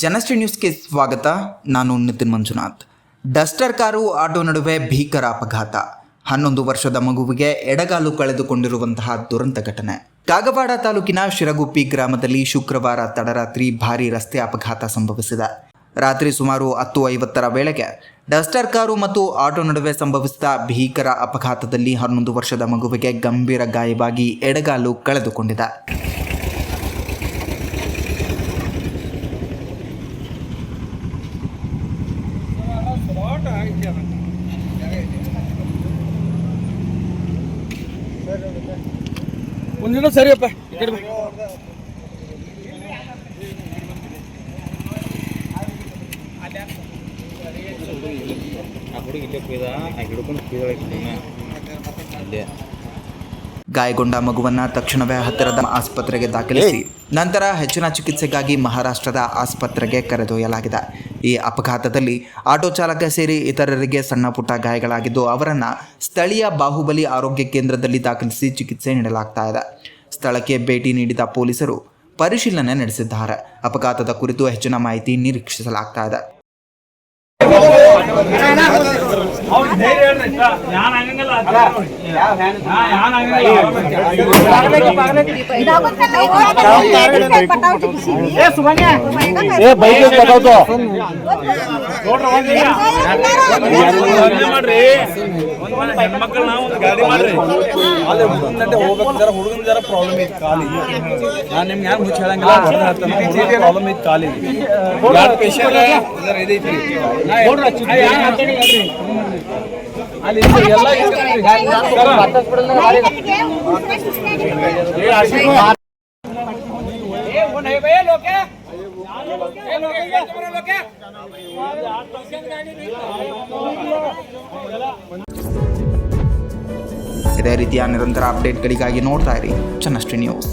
ಜನಶ್ರೀ ನ್ಯೂಸ್ಗೆ ಸ್ವಾಗತ. ನಾನು Nitin Manjunath. Duster car auto ನಡುವೆ ಭೀಕರ ಅಪಘಾತ. 11 ವರ್ಷದ ಮಗುವಿಗೆ ಎಡಗಾಲು ಕಳೆದುಕೊಂಡಿರುವಂತಹ ದುರಂತ ಘಟನೆ. ಕಾಗವಾಡ ತಾಲೂಕಿನ ಶಿರಗುಪ್ಪಿ ಗ್ರಾಮದಲ್ಲಿ ಶುಕ್ರವಾರ ತಡರಾತ್ರಿ ಭಾರೀ ರಸ್ತೆ ಅಪಘಾತ ಸಂಭವಿಸಿದೆ. ರಾತ್ರಿ ಸುಮಾರು 10:50 ವೇಳೆಗೆ ಡಸ್ಟರ್ ಕಾರು ಮತ್ತು ಆಟೋ ನಡುವೆ ಸಂಭವಿಸಿದ ಭೀಕರ ಅಪಘಾತದಲ್ಲಿ 11 ವರ್ಷದ ಮಗುವಿಗೆ ಗಂಭೀರ ಗಾಯವಾಗಿ ಎಡಗಾಲು ಕಳೆದುಕೊಂಡಿದೆ. ಒಂದಿನ ಸರಿಯಪ್ಪ ಗಾಯಗೊಂಡ ಮಗುವನ್ನ ತಕ್ಷಣವೇ ಹತ್ತಿರದ ಆಸ್ಪತ್ರೆಗೆ ದಾಖಲಿಸಿ ನಂತರ ಹೆಚ್ಚಿನ ಚಿಕಿತ್ಸೆಗಾಗಿ ಮಹಾರಾಷ್ಟ್ರದ ಆಸ್ಪತ್ರೆಗೆ ಕರೆದೊಯ್ಯಲಾಗಿದೆ. ಈ ಅಪಘಾತದಲ್ಲಿ ಆಟೋ ಚಾಲಕ ಸೇರಿ ಇತರರಿಗೆ ಸಣ್ಣ ಪುಟ್ಟ ಗಾಯಗಳಾಗಿದ್ದು ಅವರನ್ನು ಸ್ಥಳೀಯ ಬಾಹುಬಲಿ ಆರೋಗ್ಯ ಕೇಂದ್ರದಲ್ಲಿ ದಾಖಲಿಸಿ ಚಿಕಿತ್ಸೆ ನೀಡಲಾಗ್ತಾ ಇದೆ. ಸ್ಥಳಕ್ಕೆ ಭೇಟಿ ನೀಡಿದ ಪೊಲೀಸರು ಪರಿಶೀಲನೆ ನಡೆಸಿದ್ದಾರೆ. ಅಪಘಾತದ ಕುರಿತು ಹೆಚ್ಚಿನ ಮಾಹಿತಿ ನಿರೀಕ್ಷಿಸಲಾಗ್ತಾ ಇದೆ. ಹೆಣ್ಮಕ್ಳು ನಾವು ಒಂದು ಗಾಡಿ ಮಾಡ್ರಿ ಅಲ್ಲಿ ಹುಡುಗಂದಂತೆ ಹೋಗ್ಬೇಕಂದ್ರೆ ಹುಡುಗನ ಜರ ಪ್ರಾಬ್ಲಮ್ ಐತಿ ಕಾಲಿ. ನಾನು ನಿಮ್ಗೆ ಯಾರು ಮುಚ್ಚ ಹೇಳಂಗಿಲ್ಲ, ಪ್ರಾಬ್ಲಮ್ ಐತಿ ಕಾಲಿ. ಪೇಷಂಟ್ ಇದೈತಿ ಅಲ್ಲಿ ಎಲ್ಲ ಇದೇ ರೀತಿಯ ನಿರಂತರ ಅಪ್ಡೇಟ್ಗಳಿಗಾಗಿ ನೋಡ್ತಾ ಇರಿ ಜನಶ್ರೀ ನ್ಯೂಸ್.